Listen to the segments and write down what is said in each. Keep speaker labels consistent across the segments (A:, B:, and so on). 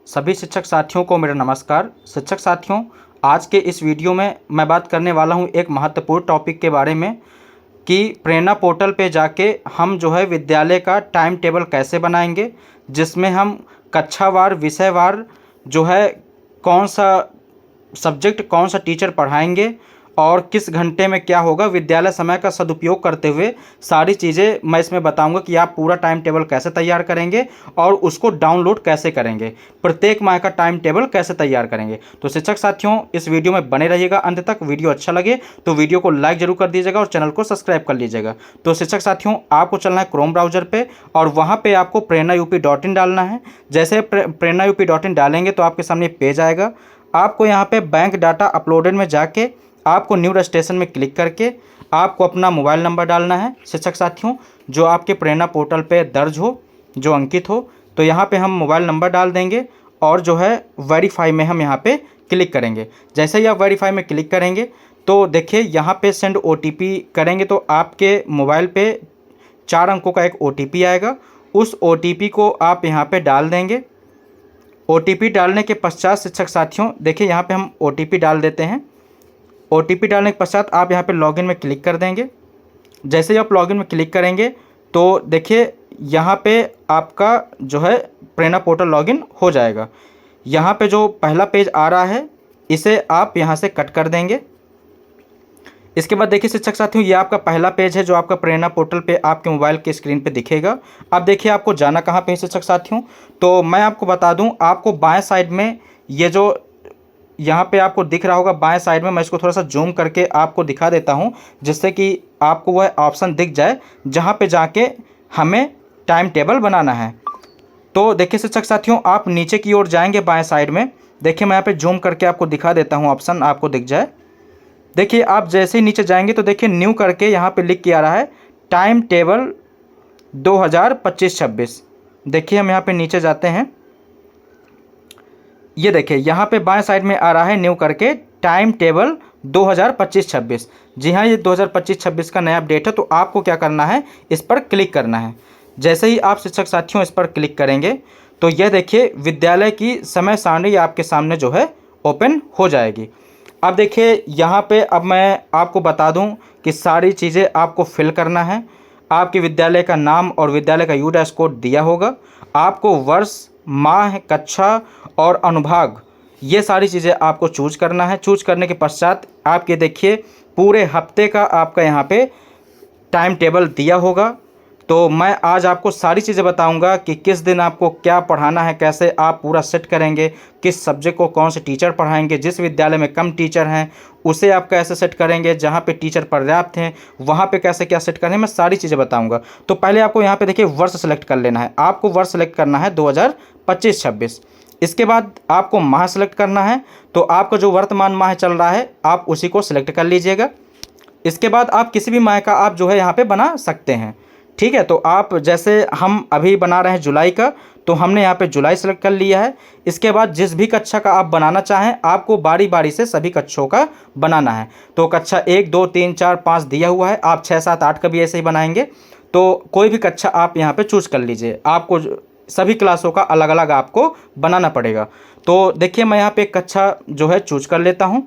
A: सभी शिक्षक साथियों को मेरा नमस्कार। शिक्षक साथियों, आज के इस वीडियो में मैं बात करने वाला हूं एक महत्वपूर्ण टॉपिक के बारे में कि प्रेरणा पोर्टल पे जाके हम जो है विद्यालय का टाइम टेबल कैसे बनाएंगे, जिसमें हम कक्षावार विषयवार जो है कौन सा सब्जेक्ट कौन सा टीचर पढ़ाएंगे और किस घंटे में क्या होगा, विद्यालय समय का सदुपयोग करते हुए सारी चीज़ें मैं इसमें बताऊंगा कि आप पूरा टाइम टेबल कैसे तैयार करेंगे और उसको डाउनलोड कैसे करेंगे, प्रत्येक माह का टाइम टेबल कैसे तैयार करेंगे। तो शिक्षक साथियों, इस वीडियो में बने रहिएगा अंत तक। वीडियो अच्छा लगे तो वीडियो को लाइक जरूर कर दीजिएगा और चैनल को सब्सक्राइब कर लीजिएगा। तो शिक्षक साथियों, आपको चलना है क्रोम ब्राउजर पर और वहाँ पर आपको prerna-up.in डालना है। जैसे prerna-up.in डालेंगे तो आपके सामने पेज आएगा। आपको यहाँ पे बैंक डाटा अपलोडेड में जाके आपको न्यू रजिस्ट्रेशन में क्लिक करके आपको अपना मोबाइल नंबर डालना है शिक्षक साथियों, जो आपके प्रेरणा पोर्टल पे दर्ज हो, जो अंकित हो। तो यहाँ पे हम मोबाइल नंबर डाल देंगे और जो है वेरीफाई में हम यहाँ पे क्लिक करेंगे। जैसे ही आप वेरीफाई में क्लिक करेंगे तो देखिए यहाँ पे सेंड OTP करेंगे तो आपके मोबाइल पे 4 अंकों का एक OTP आएगा। उस OTP को आप यहाँ पे डाल देंगे। OTP डालने के पश्चात शिक्षक साथियों देखिए यहाँ पे हम OTP डाल देते हैं। OTP डालने के पश्चात आप यहाँ पे लॉगिन में क्लिक कर देंगे। जैसे ही आप लॉगिन में क्लिक करेंगे तो देखिए यहाँ पे आपका जो है प्रेरणा पोर्टल लॉगिन हो जाएगा। यहाँ पे जो पहला पेज आ रहा है इसे आप यहाँ से कट कर देंगे। इसके बाद देखिए शिक्षक साथियों, ये आपका पहला पेज है जो आपका प्रेरणा पोर्टल पे आपके मोबाइल के स्क्रीन पे दिखेगा। अब देखिए आपको जाना कहाँ पे है शिक्षक साथियों, तो मैं आपको बता दूं, आपको बाएं साइड में ये जो यहाँ पे आपको दिख रहा होगा बाएं साइड में, मैं इसको थोड़ा सा जूम करके आपको दिखा देता हूँ जिससे कि आपको वह ऑप्शन दिख जाए जहाँ पे जाके हमें टाइम टेबल बनाना है। तो देखिए शिक्षक साथियों, आप नीचे की ओर जाएंगे बाएं साइड में। देखिए मैं यहाँ पे जूम करके आपको दिखा देता हूँ, ऑप्शन आपको दिख जाए। देखिए आप जैसे ही नीचे जाएंगे तो देखिए न्यू करके यहाँ पे लिख के आ रहा है टाइम टेबल 2025-26। देखिए हम यहाँ पे नीचे जाते हैं, ये देखिए यहाँ पे बाएं साइड में आ रहा है न्यू करके टाइम टेबल 2025-26। जी हाँ, ये 2025-26 का नया अपडेट है। तो आपको क्या करना है, इस पर क्लिक करना है। जैसे ही आप शिक्षक साथियों इस पर क्लिक करेंगे तो यह देखिए विद्यालय की समय सारणी आपके सामने जो है ओपन हो जाएगी। अब देखिए यहाँ पे अब मैं आपको बता दूं कि सारी चीज़ें आपको फिल करना है। आपके विद्यालय का नाम और विद्यालय का UDAS कोड दिया होगा। आपको वर्ष, माह, कक्षा और अनुभाग, ये सारी चीज़ें आपको चूज करना है। चूज करने के पश्चात आपके देखिए पूरे हफ्ते का आपका यहाँ पे टाइम टेबल दिया होगा। तो मैं आज आपको सारी चीज़ें बताऊंगा कि किस दिन आपको क्या पढ़ाना है, कैसे आप पूरा सेट करेंगे, किस सब्जेक्ट को कौन से टीचर पढ़ाएंगे, जिस विद्यालय में कम टीचर हैं उसे आप कैसे सेट करेंगे, जहाँ पे टीचर पर्याप्त हैं वहाँ पे कैसे क्या सेट करें, मैं सारी चीज़ें बताऊंगा। तो पहले आपको यहाँ पे देखिए वर्ष सेलेक्ट कर लेना है। आपको वर्ष सेलेक्ट करना है 2025-26। इसके बाद आपको माह सेलेक्ट करना है। तो आपका जो वर्तमान माह चल रहा है आप उसी को सिलेक्ट कर लीजिएगा। इसके बाद आप किसी भी माह का आप जो है यहाँ पे बना सकते हैं, ठीक है। तो आप जैसे हम अभी बना रहे हैं जुलाई का, तो हमने यहाँ पे जुलाई सेलेक्ट कर लिया है। इसके बाद जिस भी कक्षा का आप बनाना चाहें आपको बारी बारी से सभी कक्षों का बनाना है। तो कक्षा 1, 2, 3, 4, 5 दिया हुआ है, आप 6, 7, 8 का भी ऐसे ही बनाएंगे। तो कोई भी कक्षा आप यहाँ पे चूज कर लीजिए, आपको सभी क्लासों का अलग अलग आपको बनाना पड़ेगा। तो देखिए मैं यहाँ पे एक कक्षा जो है चूज कर लेता हूँ।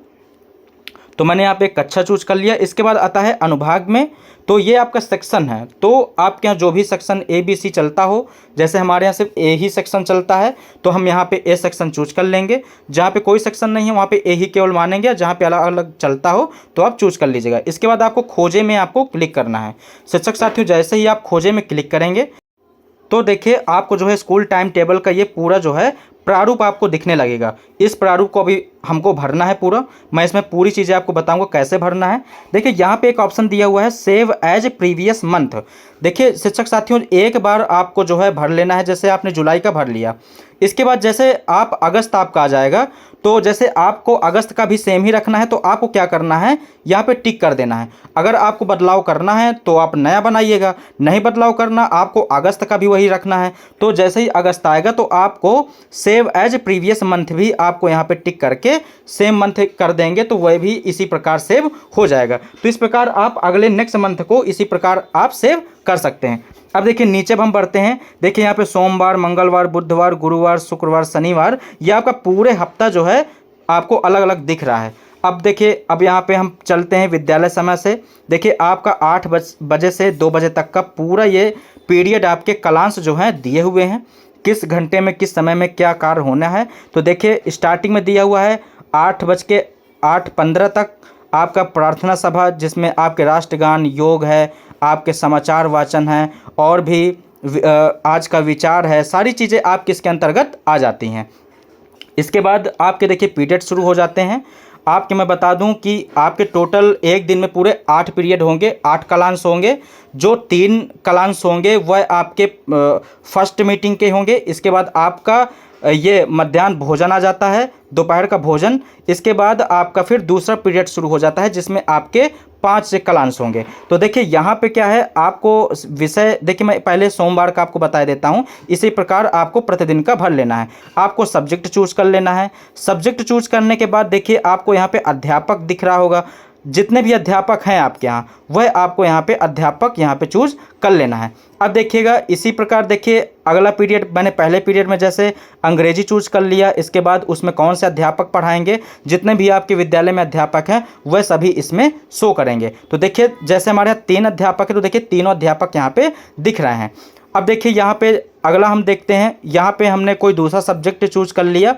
A: तो मैंने यहाँ पे एक कक्षा चूज कर लिया। इसके बाद आता है अनुभाग में, तो ये आपका सेक्शन है। तो आपके यहाँ जो भी सेक्शन ABC चलता हो, जैसे हमारे यहाँ सिर्फ A ही सेक्शन चलता है तो हम यहाँ पे A सेक्शन चूज कर लेंगे। जहाँ पे कोई सेक्शन नहीं है वहाँ पे A ही केवल मानेंगे, जहाँ पे अलग अलग चलता हो तो आप चूज कर लीजिएगा। इसके बाद आपको खोजे में आपको क्लिक करना है। शिक्षक साथियों, जैसे ही आप खोजे में क्लिक करेंगे तो देखिए आपको जो है स्कूल टाइम टेबल का ये पूरा जो है प्रारूप आपको दिखने लगेगा। इस प्रारूप को अभी हमको भरना है पूरा। मैं इसमें पूरी चीज़ें आपको बताऊंगा कैसे भरना है। देखिए यहाँ पे एक ऑप्शन दिया हुआ है सेव एज प्रीवियस मंथ। देखिए शिक्षक साथियों, एक बार आपको जो है भर लेना है। जैसे आपने जुलाई का भर लिया, इसके बाद जैसे आप अगस्त आपका आ जाएगा, तो जैसे आपको अगस्त का भी सेम ही रखना है तो आपको क्या करना है, यहाँ पे टिक कर देना है। अगर आपको बदलाव करना है तो आप नया बनाइएगा, नहीं बदलाव करना आपको अगस्त का भी वही रखना है। तो जैसे ही अगस्त आएगा तो आपको सेव एज प्रीवियस मंथ भी आपको यहाँ पे टिक करके सेम मंथ कर देंगे तो वह भी इसी प्रकार सेव हो जाएगा। तो इस प्रकार आप अगले नेक्स्ट मंथ को इसी प्रकार आप सेव कर सकते हैं। अब देखिए नीचे अब हम बढ़ते हैं। देखिए यहाँ पे सोमवार, मंगलवार, बुधवार, गुरुवार, शुक्रवार, शनिवार, ये आपका पूरे हफ्ता जो है आपको अलग अलग दिख रहा है। अब देखिए अब यहाँ पे हम चलते हैं विद्यालय समय से। देखिए आपका 8 बजे से 2 बजे तक का पूरा ये पीरियड आपके कलांश जो हैं दिए हुए हैं, किस घंटे में किस समय में क्या कार्य होना है। तो देखिए स्टार्टिंग में दिया हुआ है 8:08:15 तक आपका प्रार्थना सभा, जिसमें आपके राष्ट्रगान, योग है, आपके समाचार वाचन है, और भी आज का विचार है, सारी चीज़ें आपके इसके अंतर्गत आ जाती हैं। इसके बाद आपके देखिए पीरियड शुरू हो जाते हैं। आपके मैं बता दूं कि आपके टोटल एक दिन में पूरे 8 पीरियड होंगे, 8 कलांश होंगे। जो 3 कलांश होंगे वह आपके फर्स्ट मीटिंग के होंगे। इसके बाद आपका ये मध्याह्न भोजन आ जाता है, दोपहर का भोजन। इसके बाद आपका फिर दूसरा पीरियड शुरू हो जाता है, जिसमें आपके 5 से कलांश होंगे। तो देखिए यहाँ पे क्या है, आपको विषय देखिए मैं पहले सोमवार का आपको बता देता हूँ। इसी प्रकार आपको प्रतिदिन का भर लेना है। आपको सब्जेक्ट चूज कर लेना है। सब्जेक्ट चूज करने के बाद देखिए आपको यहाँ पे अध्यापक दिख रहा होगा। जितने भी अध्यापक हैं आपके यहाँ, वह आपको यहाँ पे अध्यापक यहाँ पे चूज कर लेना है। अब देखिएगा इसी प्रकार देखिए अगला पीरियड, मैंने पहले पीरियड में जैसे अंग्रेजी चूज कर लिया, इसके बाद उसमें कौन से अध्यापक पढ़ाएंगे, जितने भी आपके विद्यालय में अध्यापक हैं वह सभी इसमें शो करेंगे। तो देखिए जैसे हमारे यहाँ 3 अध्यापक है, तो देखिए तीनों अध्यापक यहाँ पे दिख रहे हैं। अब देखिए यहाँ पे अगला हम देखते हैं, यहाँ पे हमने कोई दूसरा सब्जेक्ट चूज कर लिया।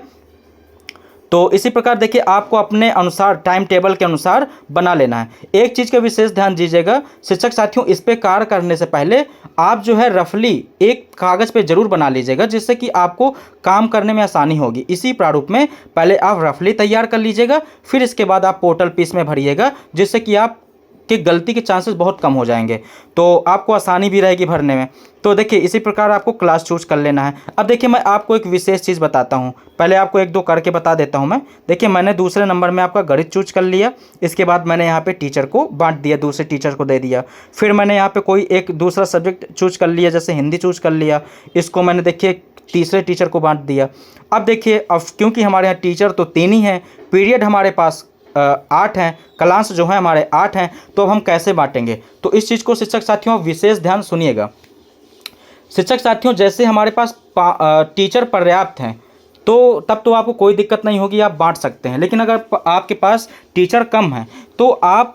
A: तो इसी प्रकार देखिए आपको अपने अनुसार टाइम टेबल के अनुसार बना लेना है। एक चीज़ का विशेष ध्यान दीजिएगा शिक्षक साथियों, इस पे कार्य करने से पहले आप जो है रफली एक कागज़ पे ज़रूर बना लीजिएगा, जिससे कि आपको काम करने में आसानी होगी। इसी प्रारूप में पहले आप रफली तैयार कर लीजिएगा, फिर इसके बाद आप पोर्टल पे इसमें भरिएगा, जिससे कि आप कि गलती के चांसेस बहुत कम हो जाएंगे, तो आपको आसानी भी रहेगी भरने में। तो देखिए इसी प्रकार आपको क्लास चूज कर लेना है। अब देखिए मैं आपको एक विशेष चीज़ बताता हूँ, पहले आपको 1-2 करके बता देता हूँ मैं। देखिए मैंने दूसरे नंबर में आपका गणित चूज कर लिया। इसके बाद मैंने यहाँ पे टीचर को बांट दिया, दूसरे टीचर को दे दिया। फिर मैंने यहाँ पे कोई एक दूसरा सब्जेक्ट चूज कर लिया, जैसे हिंदी चूज कर लिया, इसको मैंने देखिए तीसरे टीचर को बांट दिया। अब देखिए अब क्योंकि हमारे यहाँ टीचर तो 3 ही हैं, पीरियड हमारे पास 8 हैं, क्लास जो है हमारे 8 हैं, तो अब हम कैसे बांटेंगे। तो इस चीज़ को शिक्षक साथियों विशेष ध्यान सुनिएगा। शिक्षक साथियों जैसे हमारे पास टीचर पर्याप्त हैं, तो तब तो आपको कोई दिक्कत नहीं होगी, आप बांट सकते हैं। लेकिन अगर आपके पास टीचर कम हैं, तो आप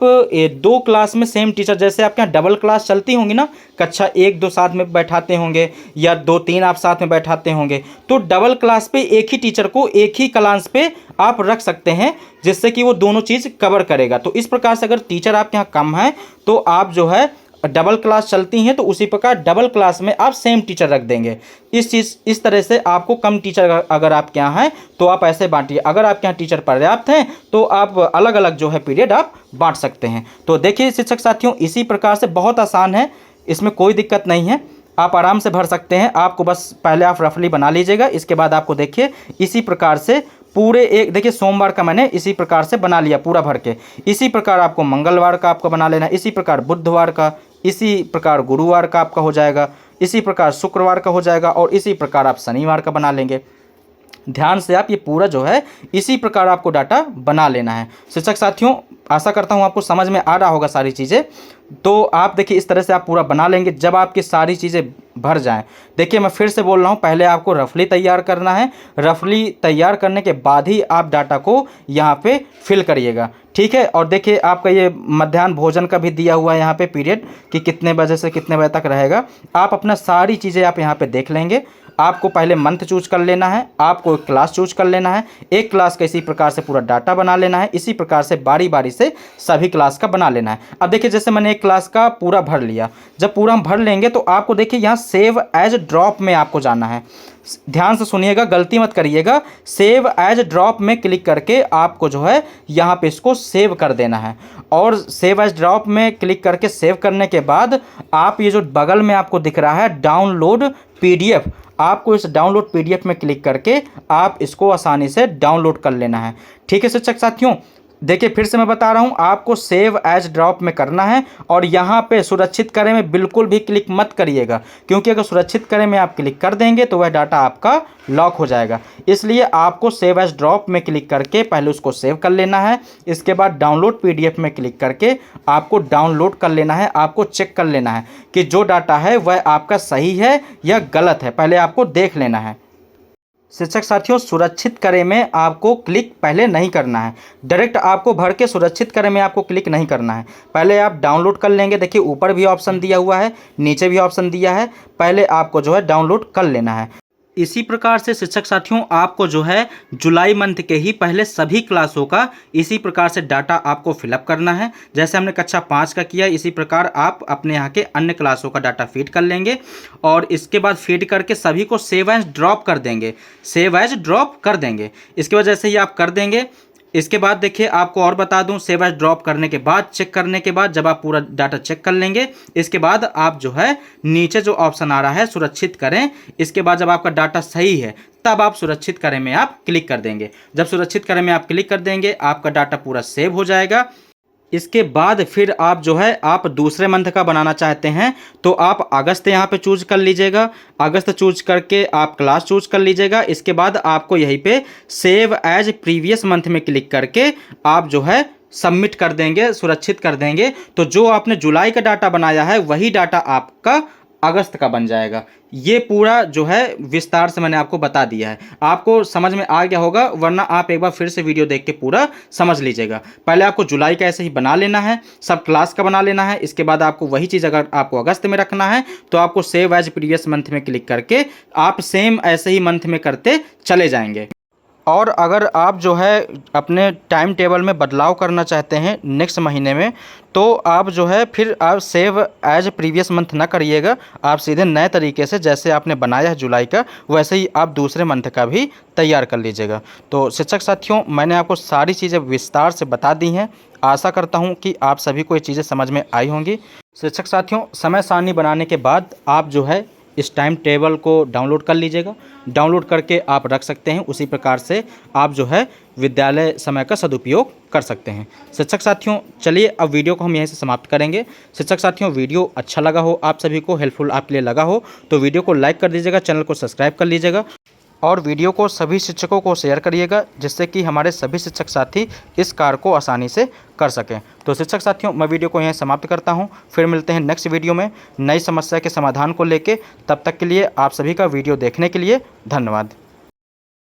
A: 2 क्लास में सेम टीचर, जैसे आपके यहाँ डबल क्लास चलती होंगी ना, कक्षा 1-2 साथ में बैठाते होंगे या 2-3 आप साथ में बैठाते होंगे, तो डबल क्लास पे एक ही टीचर को एक ही क्लास पे आप रख सकते हैं, जिससे कि वो दोनों चीज़ कवर करेगा। तो इस प्रकार से अगर टीचर आपके यहाँ कम है, तो आप जो है डबल क्लास चलती हैं, तो उसी प्रकार डबल क्लास में आप सेम टीचर रख देंगे। इस तरह से आपको कम टीचर अगर आपके यहाँ है तो आप ऐसे बांटिए। अगर आपके यहाँ टीचर पर्याप्त हैं तो आप अलग अलग जो है पीरियड आप बांट सकते हैं। तो देखिए शिक्षक साथियों इसी प्रकार से बहुत आसान है, इसमें कोई दिक्कत नहीं है, आप आराम से भर सकते हैं। आपको बस पहले आप रफली बना लीजिएगा, इसके बाद आपको देखिए इसी प्रकार से पूरे एक देखिए सोमवार का मैंने इसी प्रकार से बना लिया पूरा भर के। इसी प्रकार आपको मंगलवार का आपको बना लेना, इसी प्रकार बुधवार का, इसी प्रकार गुरुवार का आपका हो जाएगा, इसी प्रकार शुक्रवार का हो जाएगा, और इसी प्रकार आप शनिवार का बना लेंगे। ध्यान से आप ये पूरा जो है इसी प्रकार आपको डाटा बना लेना है। शिक्षक साथियों आशा करता हूँ आपको समझ में आ रहा होगा सारी चीज़ें। तो आप देखिए इस तरह से आप पूरा बना लेंगे। जब आपकी सारी चीज़ें भर जाएं, देखिए मैं फिर से बोल रहा हूँ, पहले आपको रफली तैयार करना है। रफली तैयार करने के बाद ही आप डाटा को यहाँ पे फिल करिएगा, ठीक है। और देखिए आपका ये मध्याह्न भोजन का भी दिया हुआ है यहाँ पे पीरियड, कि कितने बजे से कितने बजे तक रहेगा। आप अपना सारी चीज़ें आप यहाँ पे देख लेंगे। आपको पहले मंथ चूज कर लेना है, आपको एक क्लास चूज कर लेना है, एक क्लास का इसी प्रकार से पूरा डाटा बना लेना है, इसी प्रकार से बारी बारी से सभी क्लास का बना लेना है। अब देखिए जैसे मैंने एक क्लास का पूरा भर लिया, जब पूरा हम भर लेंगे तो आपको देखिए यहाँ सेव एज ड्रॉप में आपको जाना है। ध्यान से सुनिएगा, गलती मत करिएगा। सेव एज ड्रॉप में क्लिक करके आपको जो है यहाँ पे इसको सेव कर देना है। और सेव एज ड्रॉप में क्लिक करके सेव करने के बाद आप ये जो बगल में आपको दिख रहा है डाउनलोड पीडीएफ, आपको इस डाउनलोड पीडीएफ में क्लिक करके आप इसको आसानी से डाउनलोड कर लेना है, ठीक है शिक्षक साथियों। देखिए फिर से मैं बता रहा हूँ, आपको सेव एज ड्रॉप में करना है और यहाँ पे सुरक्षित करें में बिल्कुल भी क्लिक मत करिएगा, क्योंकि अगर सुरक्षित करें में आप क्लिक कर देंगे तो वह डाटा आपका लॉक हो जाएगा। इसलिए आपको सेव एज ड्रॉप में क्लिक करके पहले उसको सेव कर लेना है। इसके बाद डाउनलोड पीडीएफ में क्लिक करके आपको डाउनलोड कर लेना है। आपको चेक कर लेना है कि जो डाटा है वह आपका सही है या गलत है, पहले आपको देख लेना है। शिक्षक साथियों, सुरक्षित करें में आपको क्लिक पहले नहीं करना है। डायरेक्ट आपको भर के सुरक्षित करें में आपको क्लिक नहीं करना है। पहले आप डाउनलोड कर लेंगे। देखिए ऊपर भी ऑप्शन दिया हुआ है, नीचे भी ऑप्शन दिया है। पहले आपको जो है डाउनलोड कर लेना है। इसी प्रकार से शिक्षक साथियों, आपको जो है जुलाई मंथ के ही पहले सभी क्लासों का इसी प्रकार से डाटा आपको फिलअप करना है। जैसे हमने कक्षा 5 का किया, इसी प्रकार आप अपने यहाँ के अन्य क्लासों का डाटा फीड कर लेंगे और इसके बाद फीड करके सभी को सेव एज ड्रॉप कर देंगे। सेव एज ड्रॉप कर देंगे। इसके बाद जैसे ही आप कर देंगे, इसके बाद देखिए आपको और बता दूं, सेव एज ड्रॉप करने के बाद, चेक करने के बाद, जब आप पूरा डाटा चेक कर लेंगे, इसके बाद आप जो है नीचे जो ऑप्शन आ रहा है सुरक्षित करें, इसके बाद जब आपका डाटा सही है तब आप सुरक्षित करें में आप क्लिक कर देंगे। जब सुरक्षित करें में आप क्लिक कर देंगे, आपका डाटा पूरा सेव हो जाएगा। इसके बाद फिर आप जो है आप दूसरे मंथ का बनाना चाहते हैं तो आप अगस्त यहाँ पे चूज कर लीजिएगा। अगस्त चूज करके आप क्लास चूज कर लीजिएगा। इसके बाद आपको यहीं पे सेव एज प्रीवियस मंथ में क्लिक करके आप जो है सबमिट कर देंगे, सुरक्षित कर देंगे। तो जो आपने जुलाई का डाटा बनाया है वही डाटा आपका अगस्त का बन जाएगा। ये पूरा जो है विस्तार से मैंने आपको बता दिया है। आपको समझ में आ गया होगा, वरना आप एक बार फिर से वीडियो देख के पूरा समझ लीजिएगा। पहले आपको जुलाई का ऐसे ही बना लेना है, सब क्लास का बना लेना है। इसके बाद आपको वही चीज़ अगर आपको अगस्त में रखना है तो आपको सेव एज प्रीवियस मंथ में क्लिक करके आप सेम ऐसे ही मंथ में करते चले जाएंगे। और अगर आप जो है अपने टाइम टेबल में बदलाव करना चाहते हैं नेक्स्ट महीने में, तो आप जो है फिर आप सेव एज प्रीवियस मंथ ना करिएगा। आप सीधे नए तरीके से जैसे आपने बनाया है जुलाई का, वैसे ही आप दूसरे मंथ का भी तैयार कर लीजिएगा। तो शिक्षक साथियों, मैंने आपको सारी चीज़ें विस्तार से बता दी हैं। आशा करता हूँ कि आप सभी को ये चीज़ें समझ में आई होंगी। शिक्षक साथियों, समय सारणी बनाने के बाद आप जो है इस टाइम टेबल को डाउनलोड कर लीजिएगा। डाउनलोड करके आप रख सकते हैं। उसी प्रकार से आप जो है विद्यालय समय का सदुपयोग कर सकते हैं। शिक्षक साथियों, चलिए अब वीडियो को हम यहीं से समाप्त करेंगे। शिक्षक साथियों, वीडियो अच्छा लगा हो, आप सभी को हेल्पफुल आपके लिए लगा हो तो वीडियो को लाइक कर दीजिएगा, चैनल को सब्सक्राइब कर लीजिएगा और वीडियो को सभी शिक्षकों को शेयर करिएगा, जिससे कि हमारे सभी शिक्षक साथी इस कार्य को आसानी से कर सकें। तो शिक्षक साथियों, मैं वीडियो को यहीं समाप्त करता हूं। फिर मिलते हैं नेक्स्ट वीडियो में नई समस्या के समाधान को लेके। तब तक के लिए आप सभी का वीडियो देखने के लिए धन्यवाद।